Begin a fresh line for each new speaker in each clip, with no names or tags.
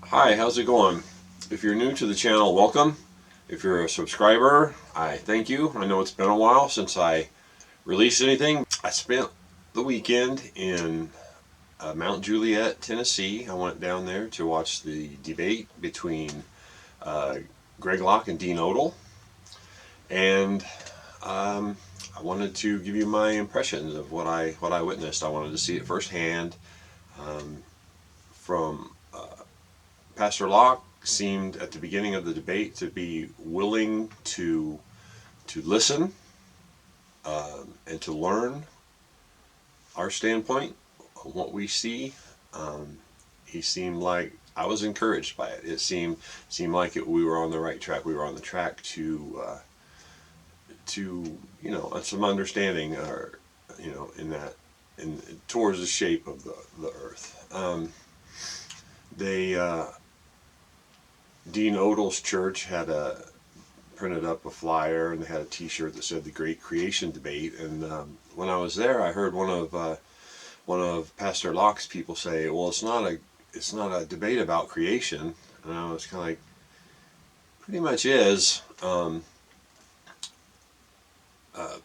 Hi, how's it going? If you're new to the channel, welcome. If you're a subscriber, I thank you. I know it's been a while since I released anything. I spent the weekend in Mount Juliet, Tennessee. I went down there to watch the debate between uh, Greg Locke and Dean Odle. And I wanted to give you my impressions of what I witnessed. I wanted to see it firsthand. Um, from Pastor Locke seemed at the beginning of the debate to be willing to listen and to learn our standpoint on what we see. Um, he seemed like I was encouraged by it. It seemed like we were on the right track. We were on the track to some understanding, or in that in towards the shape of the earth. They Dean Odle's church had printed up a flyer, and they had a T-shirt that said "The Great Creation Debate." And when I was there, I heard one of Pastor Locke's people say, "Well, it's not a debate about creation." And I was kind of like, "Pretty much is."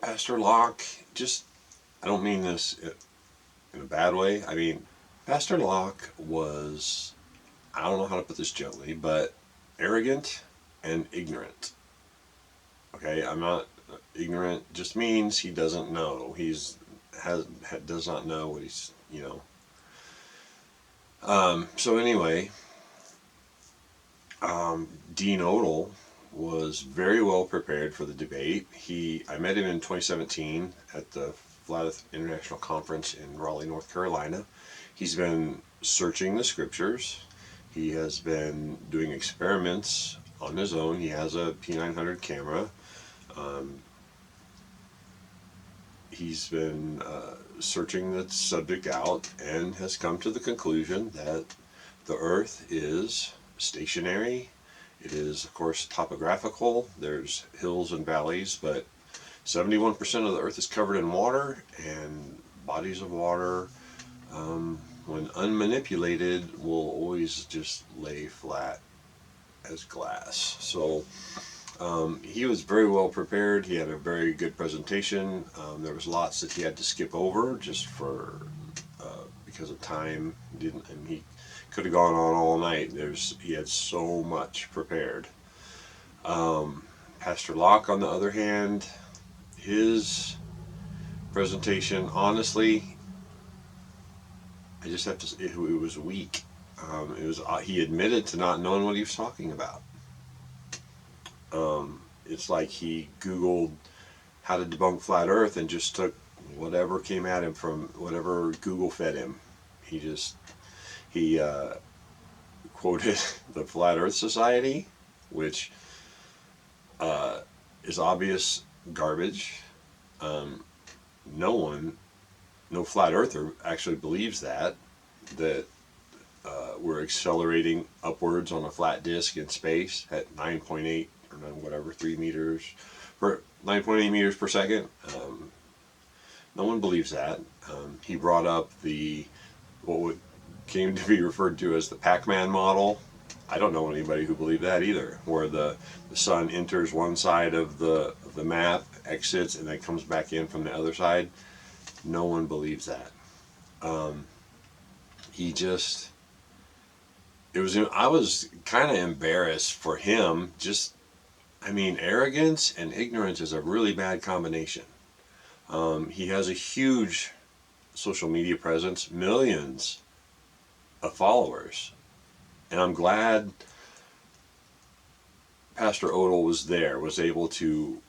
Pastor Locke, just I don't mean this in a bad way. I mean, Pastor Locke was, I don't know how to put this gently, but arrogant and ignorant. Okay, I'm not ignorant. Just means he doesn't know. Does not know what he's. So anyway, Dean Odle was very well prepared for the debate. I met him in 2017 at the Flat Earth International Conference in Raleigh, North Carolina. He's been searching the scriptures. He has been doing experiments on his own. He has a P900 camera. Um, he's been searching the subject out and has come to the conclusion that the Earth is stationary. It is, of course, topographical. There's hills and valleys, but 71% of the Earth is covered in water, and bodies of water, when unmanipulated, will always just lay flat as glass. So he was very well prepared. He had a very good presentation. There was lots that he had to skip over just because of time. He could have gone on all night. He had so much prepared. Pastor Locke, on the other hand, his presentation, honestly, I just have to say it was weak. He admitted to not knowing what he was talking about. It's like he Googled how to debunk flat Earth and just took whatever came at him from whatever Google fed him. He quoted the Flat Earth Society, which is obvious garbage. Um, no one, no flat earther actually believes that we're accelerating upwards on a flat disk in space at 9.8 or whatever 3 meters per 9.8 meters per second. No one believes that. He brought up what came to be referred to as the Pac-Man model. I don't know anybody who believed that either, where the sun enters one side of the map, exits, and then comes back in from the other side. No one believes that. Um, he just I was kind of embarrassed for him. I mean, arrogance and ignorance is a really bad combination. He has a huge social media presence, millions of followers, and I'm glad Pastor Odle was able to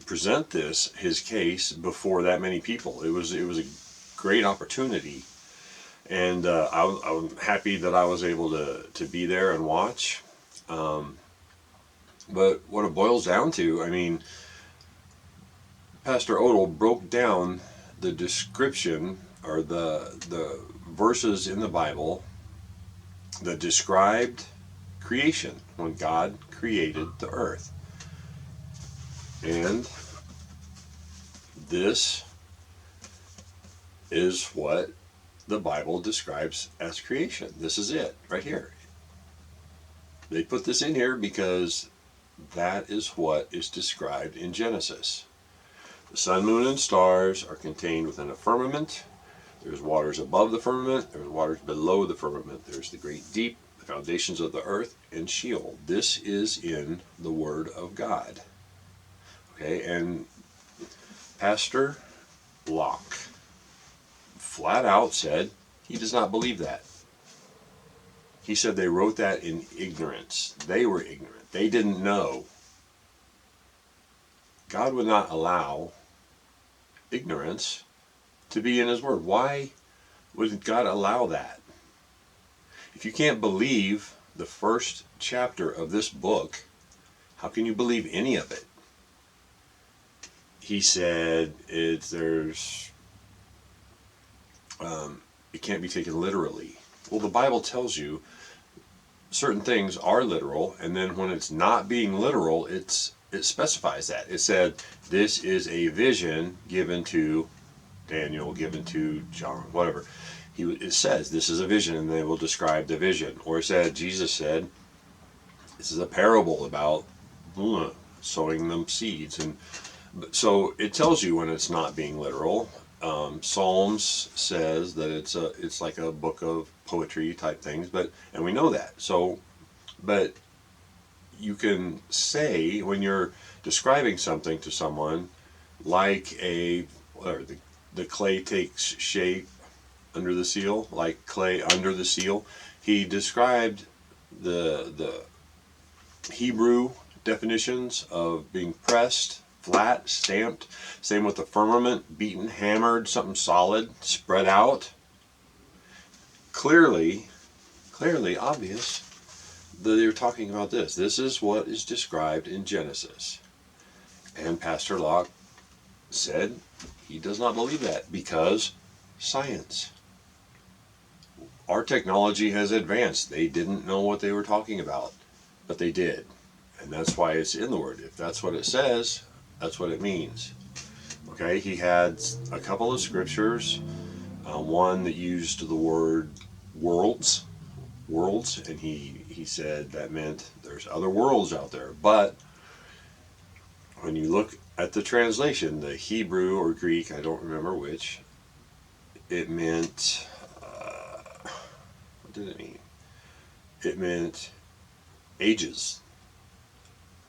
present his case before that many people. It was a great opportunity, and I'm happy that I was able to be there and watch. Um, but what it boils down to, I mean, Pastor Odle broke down the description, or the verses in the Bible that described creation when God created the earth. And this is what the Bible describes as creation. This is it right here. They put this in here because that is what is described in Genesis. The sun, moon, and stars are contained within a firmament. There's waters above the firmament. There's waters below the firmament. There's the great deep, the foundations of the earth, and Sheol. This is in the Word of God. Okay, and Pastor Locke flat out said he does not believe that. He said they wrote that in ignorance. They were ignorant. They didn't know. God would not allow ignorance to be in His Word. Why would God allow that? If you can't believe the first chapter of this book, how can you believe any of it? He said it can't be taken literally. Well, the Bible tells you certain things are literal, and then when it's not being literal, it specifies that. It said, this is a vision given to Daniel, given to John, whatever. It says, this is a vision, and they will describe the vision. Or it said, Jesus said, this is a parable about sowing them seeds. And so it tells you when it's not being literal. Psalms says that it's like a book of poetry type things, and we know that. So, but you can say when you're describing something to someone, like the clay takes shape under the seal, like clay under the seal. He described the Hebrew definitions of being pressed, flat, stamped. Same with the firmament, beaten, hammered, something solid, spread out. Clearly obvious that they're talking about this. This is what is described in Genesis. And Pastor Locke said he does not believe that because science. Our technology has advanced. They didn't know what they were talking about, but they did. And that's why it's in the Word. If that's what it says, that's what it means. Okay, he had a couple of scriptures, one that used the word worlds, and he said that meant there's other worlds out there. But when you look at the translation, the Hebrew or Greek, I don't remember which, it meant, what did it mean? It meant ages.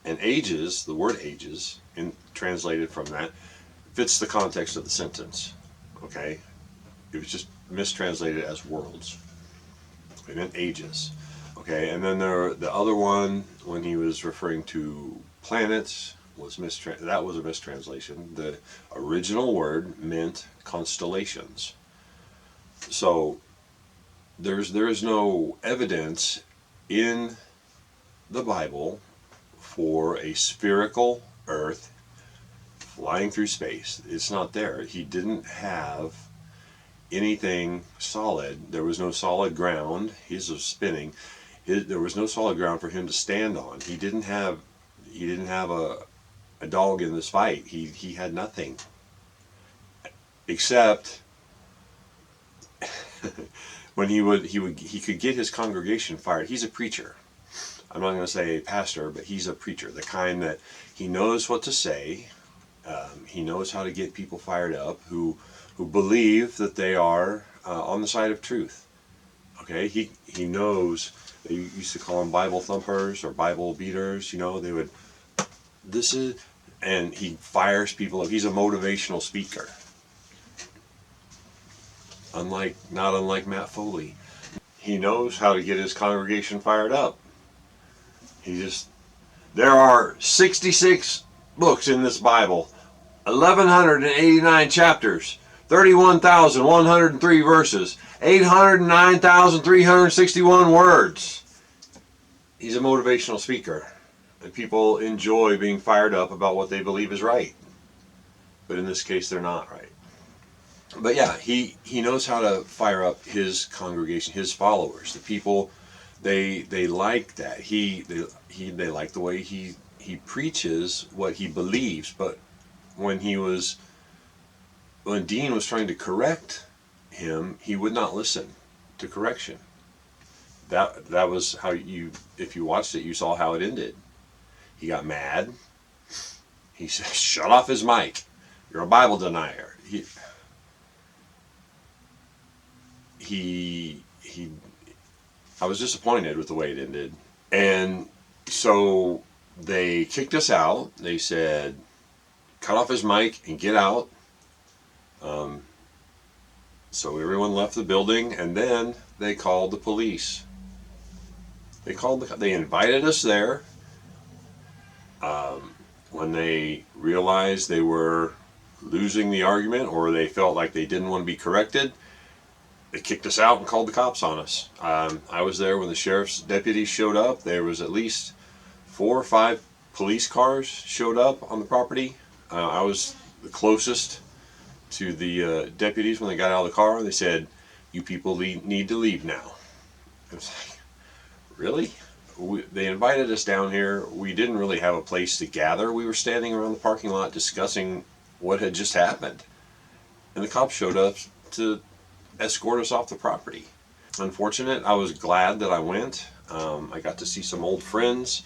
And ages, the word ages, translated from that, fits the context of the sentence. Okay? It was just mistranslated as worlds. It meant ages. Okay, and then the other one, when he was referring to planets, that was a mistranslation. The original word meant constellations. So there is no evidence in the Bible for a spherical Earth flying through space. It's not there. He didn't have anything solid. There was no solid ground. He's spinning. There was no solid ground for him to stand on. He didn't have a dog in this fight. He had nothing except when he could get his congregation fired. He's a preacher. I'm not going to say pastor, but he's a preacher, the kind that he knows what to say. He knows how to get people fired up who believe that they are on the side of truth. Okay, he knows. They used to call them Bible thumpers or Bible beaters. They would. And he fires people up. He's a motivational speaker. Not unlike Matt Foley. He knows how to get his congregation fired up. There are 66 books in this Bible, 1,189 chapters, 31,103 verses, 809,361 words. He's a motivational speaker, and people enjoy being fired up about what they believe is right. But in this case, they're not right. But yeah, he knows how to fire up his congregation, his followers, the people. They like that. They like the way he preaches what he believes. But when Dean was trying to correct him, he would not listen to correction. that was how if you watched it, you saw how it ended. He got mad. He said, "Shut off his mic. You're a Bible denier." He I was disappointed with the way it ended. And so they kicked us out. They said, cut off his mic and get out. So everyone left the building, and then they called the police. They invited us there. When they realized they were losing the argument, or they felt like they didn't want to be corrected, they kicked us out and called the cops on us. I was there when the sheriff's deputies showed up. There was at least 4 or 5 police cars showed up on the property. I was the closest to the deputies when they got out of the car. They said, "You people need to leave now." I was like, really? They invited us down here. We didn't really have a place to gather. We were standing around the parking lot discussing what had just happened. And the cops showed up to escort us off the property. Unfortunate. I was glad that I went. I got to see some old friends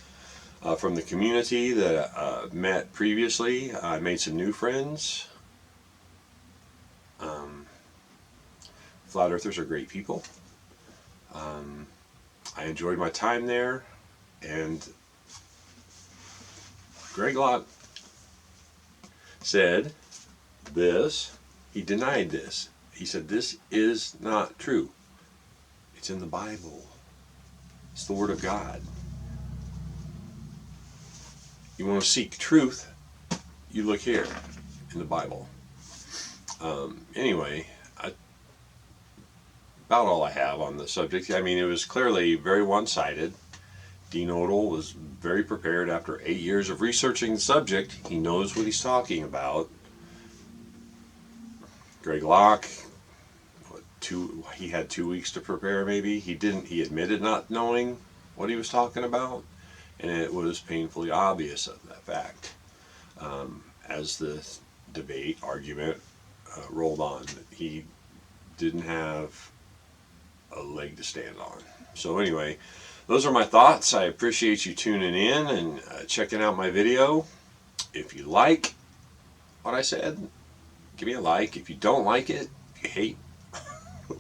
from the community that I met previously. I made some new friends. Flat Earthers are great people. I enjoyed my time there, and Greg Locke said this. He denied this. He said, "This is not true. It's in the Bible. It's the Word of God. You want to seek truth, you look here in the Bible." Anyway, about all I have on the subject. I mean, it was clearly very one-sided. Dean Odle was very prepared after 8 years of researching the subject. He knows what he's talking about. Greg Locke, he had 2 weeks to prepare maybe. He admitted not knowing what he was talking about, and it was painfully obvious of that fact as the argument rolled on. He didn't have a leg to stand on. So anyway, those are my thoughts. I appreciate you tuning in and checking out my video. If you like what I said, give me a like. If you don't like it, if you hate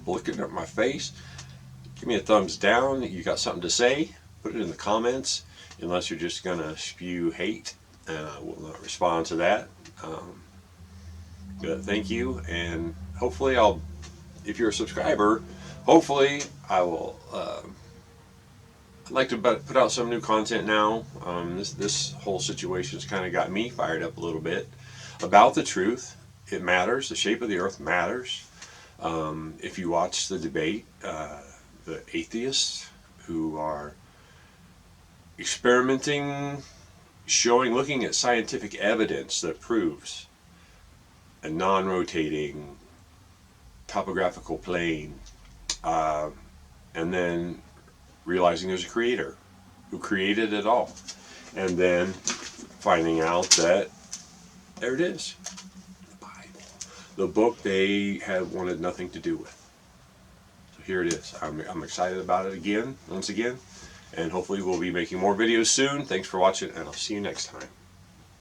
looking at my face, give me a thumbs down. You got something to say, put it in the comments, unless you're just gonna spew hate, and I will not respond to that. But thank you, and hopefully if you're a subscriber, hopefully I will I'd like to put out some new content now. This whole situation's kind of got me fired up a little bit about the truth. It matters. The shape of the earth matters. If you watch the debate, the atheists who are experimenting, looking at scientific evidence that proves a non-rotating topographical plane, and then realizing there's a creator who created it all, and then finding out that there it is, the Bible, the book they had wanted nothing to do with. So here it is. I'm excited about it once again, and hopefully we'll be making more videos soon. Thanks for watching, and I'll see you next time.